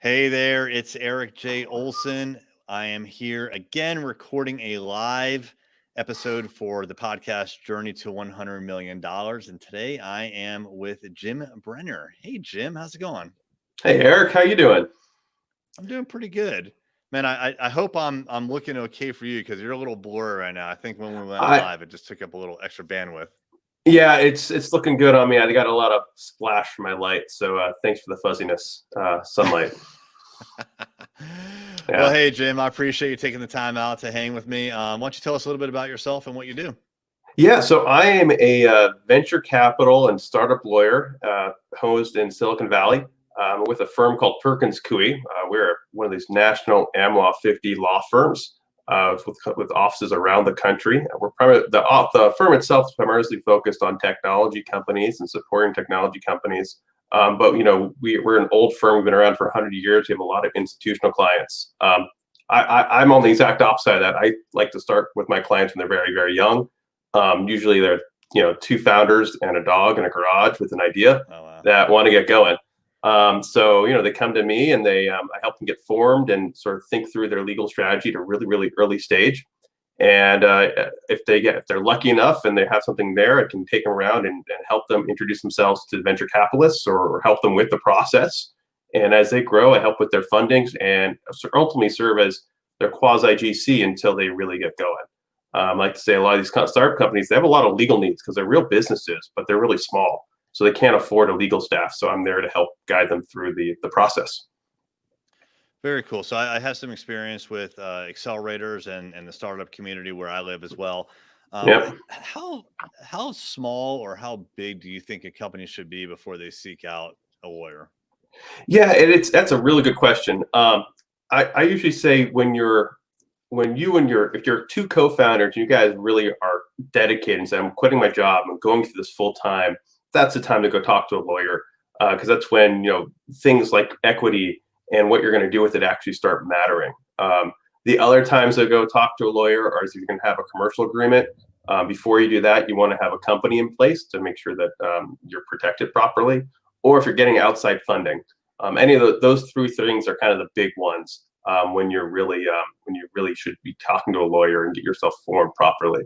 Hey there, it's Eric J. Olson. I am here again recording a live episode for the podcast Journey to $100 Million. And today I am with Jim Brenner. Hey, Jim, how's it going? Hey, Eric, how you doing? I'm doing pretty good. Man, I hope I'm looking okay for you because you're a little blurry right now. I think when we went I live, it just took up a little extra bandwidth. Yeah, it's looking good on me. I got a lot of splash from my light, so thanks for the fuzziness, sunlight. Well, Yeah, hey, Jim, I appreciate you taking the time out to hang with me. Why don't you tell us a little bit about yourself and what you do? yeah. So I am a venture capital and startup lawyer, housed in Silicon Valley. With a firm called Perkins Coie. We're one of these national AmLaw 50 law firms with offices around the country. The firm itself is primarily focused on technology companies and supporting technology companies. But we're an old firm. We've been around for 100 years. We have a lot of institutional clients. I'm on the exact opposite of that. I like to start with my clients when they're very, very young. Usually they're two founders and a dog in a garage with an idea that want to get going. So they come to me and I help them get formed and sort of think through their legal strategy at a really, really early stage. And if they're lucky enough and they have something there, I can take them around and help them introduce themselves to venture capitalists or help them with the process. And as they grow, I help with their fundings and ultimately serve as their quasi GC until they really get going. I like to say a lot of these startup companies, they have a lot of legal needs because they're real businesses, but they're really small. So they can't afford a legal staff. So I'm there to help guide them through the process. Very cool. So I have some experience with accelerators and the startup community where I live as well. Yeah. How small or how big do you think a company should be before they seek out a lawyer? Yeah, that's a really good question. I usually say if you're two co-founders, you guys really are dedicated and say, I'm quitting my job, I'm going through this full time. That's the time to go talk to a lawyer because that's when things like equity and what you're going to do with it actually start mattering. The other times to go talk to a lawyer are if you're going to have a commercial agreement. Before you do that, you want to have a company in place to make sure that you're protected properly, or if you're getting outside funding. Any of those three things are kind of the big ones when you really should be talking to a lawyer and get yourself formed properly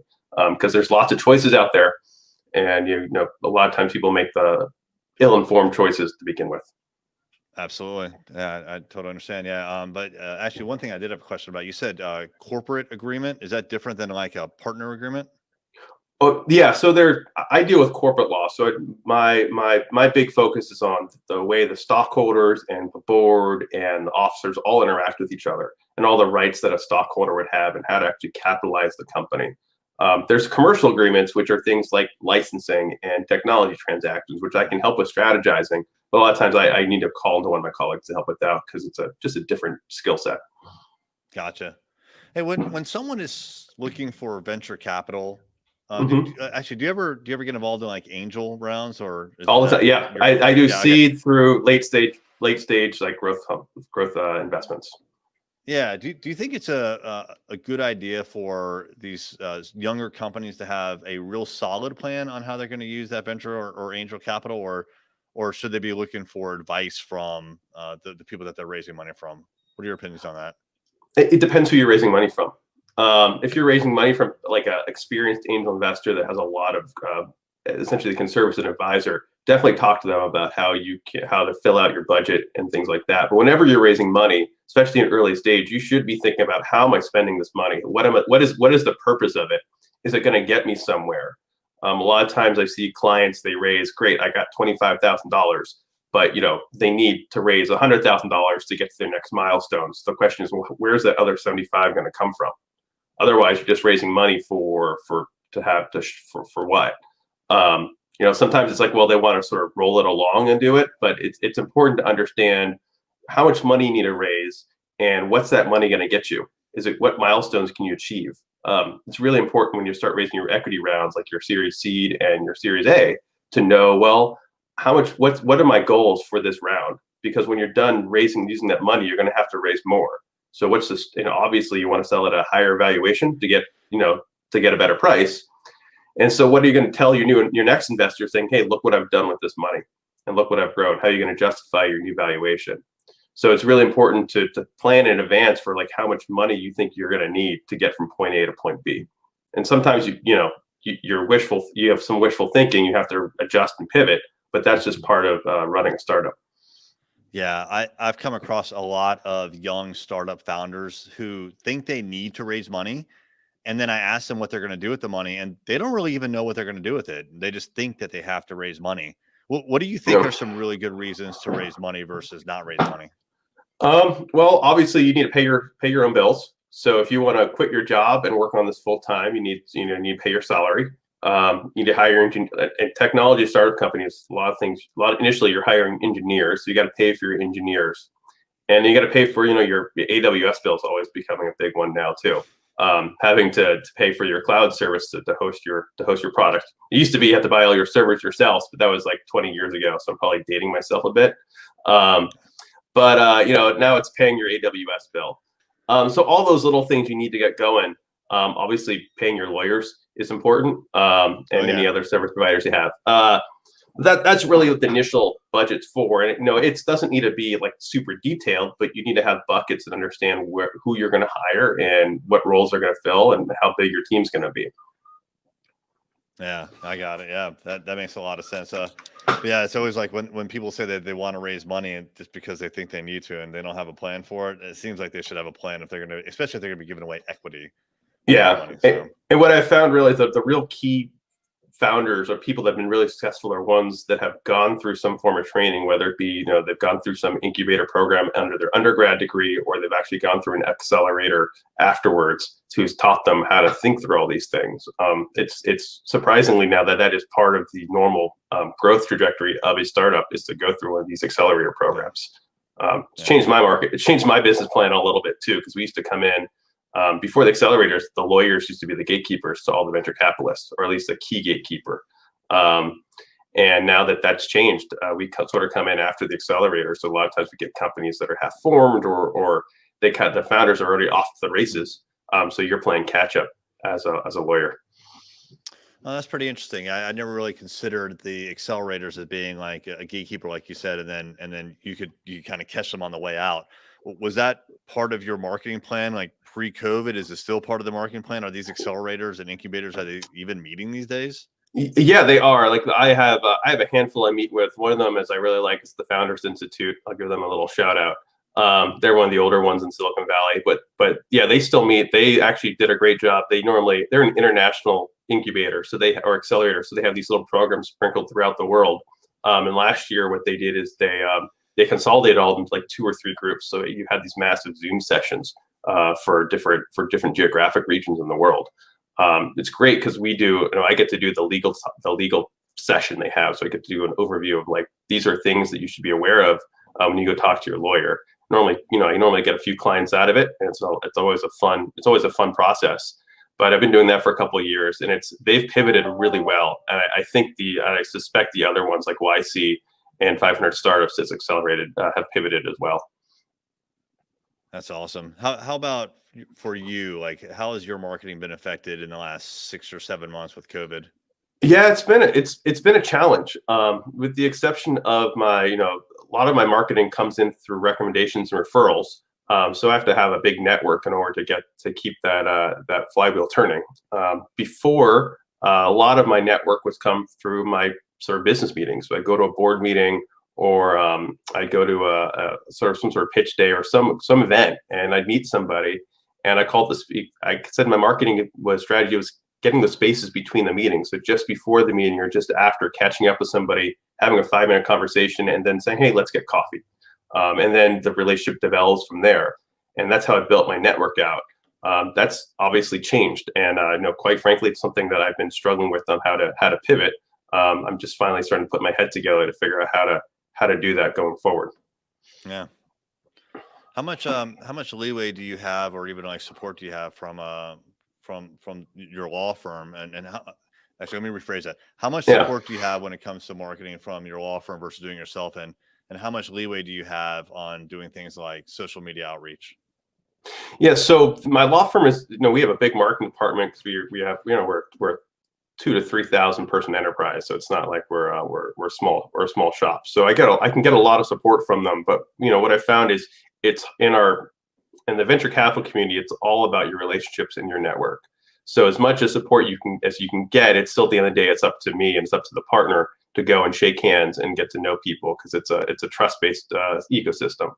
because there's lots of choices out there. And a lot of times people make the ill-informed choices to begin with. Absolutely. Yeah, I totally understand. Yeah. But actually, one thing I did have a question about, you said corporate agreement. Is that different than like a partner agreement? Oh yeah, so I deal with corporate law. So my big focus is on the way the stockholders and the board and the officers all interact with each other and all the rights that a stockholder would have and how to actually capitalize the company. There's commercial agreements, which are things like licensing and technology transactions, which I can help with strategizing. But a lot of times I need to call into one of my colleagues to help with that because it's just a different skill set. Gotcha. Hey, when someone is looking for venture capital, Mm-hmm. do you ever get involved in like angel rounds or All the that time, yeah. I do seed through late stage like growth investments. Yeah. Do you think it's a good idea for these younger companies to have a real solid plan on how they're going to use that venture or angel capital, or should they be looking for advice from the people that they're raising money from? What are your opinions on that? It depends who you're raising money from. If you're raising money from like an experienced angel investor that has a lot of essentially conservative advisor, definitely talk to them about how to fill out your budget and things like that. But whenever you're raising money, especially in early stage, you should be thinking about how am I spending this money? What is the purpose of it? Is it going to get me somewhere? A lot of times I see clients, they raise, great, I got $25,000, but they need to raise $100,000 to get to their next milestones. The question is, well, where's that other 75 going to come from? Otherwise, you're just raising money for what? Sometimes it's like, well, they want to sort of roll it along and do it, but it's important to understand how much money you need to raise and what's that money going to get you? What milestones can you achieve? It's really important when you start raising your equity rounds, like your Series Seed and your Series A, to know, well, what are my goals for this round? Because when you're done using that money, you're going to have to raise more. So what's this? Obviously you want to sell at a higher valuation to get a better price. And so what are you going to tell your next investor saying, hey, look what I've done with this money and look what I've grown? How are you going to justify your new valuation? So it's really important to plan in advance for like how much money you think you're going to need to get from point A to point B. And sometimes you have some wishful thinking, you have to adjust and pivot, but that's just part of running a startup. Yeah, I've come across a lot of young startup founders who think they need to raise money. And then I ask them what they're going to do with the money, and they don't really even know what they're going to do with it. They just think that they have to raise money. What do you You think know, are some really good reasons to raise money versus not raise money? well, obviously you need to pay your own bills. So if you want to quit your job and work on this full time, you need to pay your salary. You need to hire and technology startup companies. A lot of things. Initially you're hiring engineers, so you got to pay for your engineers, and you got to pay for your AWS bill is always becoming a big one now too. Having to pay for your cloud service to host your product. It used to be you had to buy all your servers yourself, but that was like 20 years ago. So I'm probably dating myself a bit. Um, but now it's paying your AWS bill. So all those little things you need to get going. Obviously, paying your lawyers is important, and any other service providers you have. That's really what the initial budget's for. And it doesn't need to be like super detailed, but you need to have buckets and understand who you're going to hire and what roles they're going to fill and how big your team's going to be. Yeah, I got it. Yeah, that makes a lot of sense. Yeah, it's always like when people say that they want to raise money and just because they think they need to and they don't have a plan for it. It seems like they should have a plan if they're going to, especially if they're going to be giving away equity. Yeah, Money, so. and what I found really the real key founders or people that have been really successful are ones that have gone through some form of training, whether it be they've gone through some incubator program under their undergrad degree, or they've actually gone through an accelerator afterwards who's taught them how to think through all these things. It's surprisingly now that is part of the normal growth trajectory of a startup is to go through one of these accelerator programs. It's changed my market. It's changed my business plan a little bit too, because we used to come in. Before the accelerators, the lawyers used to be the gatekeepers to all the venture capitalists, or at least a key gatekeeper. And now that's changed, we sort of come in after the accelerators. So a lot of times we get companies that are half formed, or the founders are already off the races. So you're playing catch up as a lawyer. Oh, that's pretty interesting. I never really considered the accelerators as being like a gatekeeper, like you said, and then you kind of catch them on the way out. Was that part of your marketing plan, like pre-COVID? Is it still part of the marketing plan? Are these accelerators and incubators, are they even meeting these days? Yeah, they are. Like I have a handful I meet with. One of them is I really like is the Founders Institute. I'll give them a little shout out. They're one of the older ones in Silicon Valley, but yeah, they still meet. They actually did a great job. They're an international incubator, or accelerator, so they have these little programs sprinkled throughout the world. And last year, what they did is they consolidated all of them into like 2 or 3 groups. So you had these massive Zoom sessions for different geographic regions in the world. It's great because I get to do the legal session they have. So I get to do an overview of like, these are things that you should be aware of when you go talk to your lawyer. Normally, you normally get a few clients out of it, and it's always a fun process. But I've been doing that for a couple of years, and they've pivoted really well. And I suspect the other ones like YC and 500 Startups is accelerated have pivoted as well. That's awesome. How about for you? Like, how has your marketing been affected in the last 6 or 7 months with COVID? Yeah, it's been a challenge. With the exception of a lot of my marketing comes in through recommendations and referrals. So I have to have a big network in order to keep that flywheel turning. Before, a lot of my network was come through my sort of business meetings. So I go to a board meeting, or I go to a sort of some sort of pitch day or some event, and I'd meet somebody, and I called to speak. I said my marketing strategy was getting the spaces between the meetings. So just before the meeting or just after, catching up with somebody, having a 5-minute conversation, and then saying, hey, let's get coffee. And then the relationship develops from there. And that's how I built my network out. That's obviously changed. And quite frankly, it's something that I've been struggling with on how to pivot. I'm just finally starting to put my head together to figure out how to do that going forward. Yeah. How much leeway do you have, or even like support do you have from your law firm? And how, actually, let me rephrase that. How much support do you have when it comes to marketing from your law firm versus doing yourself? And how much leeway do you have on doing things like social media outreach? Yeah, so my law firm is, we have a big marketing department because we have, we're 2 to 3,000 person enterprise. So it's not like we're a small shop. So I can get a lot of support from them. But what I found is it's in the venture capital community, it's all about your relationships and your network. So as much as support you can get, it's still at the end of the day, it's up to me and it's up to the partner to go and shake hands and get to know people, because it's a trust-based ecosystem.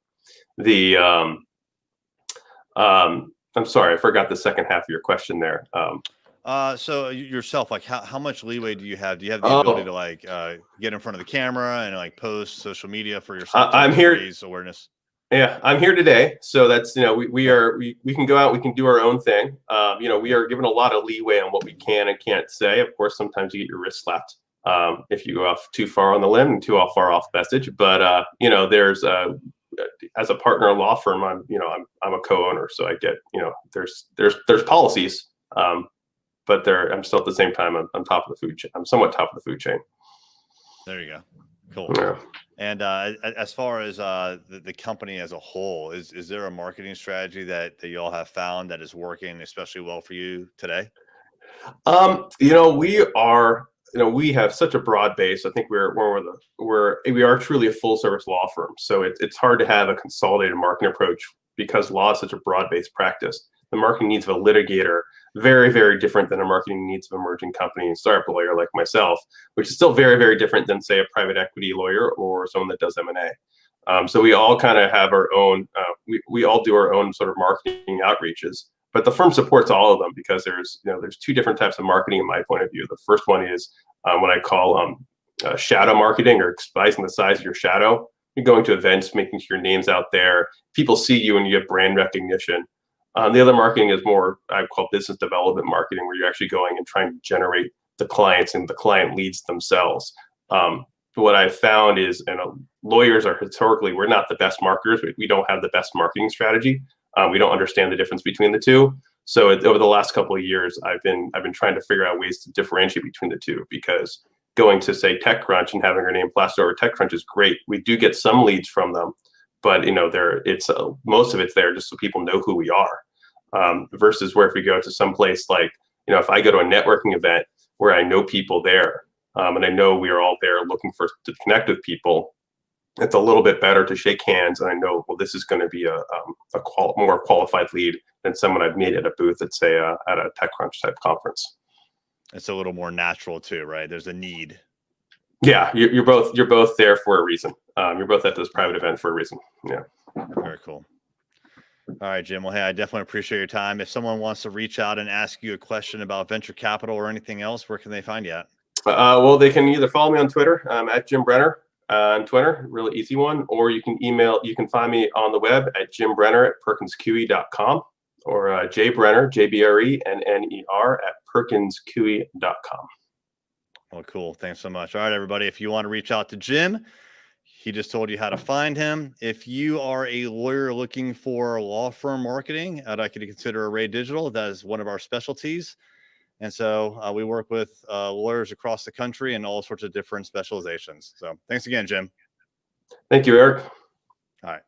I'm sorry, I forgot the second half of your question there. So yourself, like how much leeway do you have? Do you have the ability to like get in front of the camera and like post social media for yourself I'm to here. raise awareness? Yeah, I'm here today. So that's, we can go out, we can do our own thing. We are given a lot of leeway on what we can and can't say. Of course, sometimes you get your wrist slapped if you go off too far on the limb and too far off message. But there's as a partner law firm, I'm a co-owner, so I get, there's policies, but I'm still at the same time I'm top of the food chain. I'm somewhat top of the food chain. There you go. Cool. Yeah. And as far as the company as a whole, is there a marketing strategy that you all have found that is working especially well for you today? We have such a broad base. I think we are truly a full service law firm. So it's hard to have a consolidated marketing approach because law is such a broad based practice. The marketing needs of a litigator very, very different than a marketing needs of an emerging company and startup lawyer like myself, which is still very, very different than, say, a private equity lawyer or someone that does M&A. So we all kind of have our own. We all do our own sort of marketing outreaches, but the firm supports all of them because there's two different types of marketing in my point of view. The first one is what I call shadow marketing, or exposing the size of your shadow. You're going to events, making sure your name's out there. People see you and you get brand recognition. The other marketing is more, I call business development marketing, where you're actually going and trying to generate the clients and the client leads themselves. What I've found is, lawyers are historically, we're not the best marketers. We don't have the best marketing strategy. We don't understand the difference between the two. So over the last couple of years, I've been trying to figure out ways to differentiate between the two, because going to, say, TechCrunch and having our name plastered over TechCrunch is great. We do get some leads from them, but most of it's there just so people know who we are. Versus where if we go to some place like, if I go to a networking event where I know people there, and I know we are all there looking to connect with people, it's a little bit better to shake hands, and I know, well, this is going to be a more qualified lead than someone I've met at a booth at, say, at a TechCrunch type conference. It's a little more natural too, right? There's a need. Yeah, you're both there for a reason. You're both at this private event for a reason. Yeah. Very cool. All right, Jim. Well, hey, I definitely appreciate your time. If someone wants to reach out and ask you a question about venture capital or anything else, where can they find you at? Well, they can either follow me on Twitter, at Jim Brenner on Twitter, really easy one, or you can find me on the web at jimbrenner@perkinscoie.com, or jbrenner, JBRENNER, at perkinscoie.com. Well, cool. Thanks so much. All right, everybody. If you want to reach out to Jim, he just told you how to find him. If you are a lawyer looking for law firm marketing, I'd like you to consider Array Digital. That is one of our specialties. And so we work with lawyers across the country and all sorts of different specializations. So thanks again, Jim. Thank you, Eric. All right.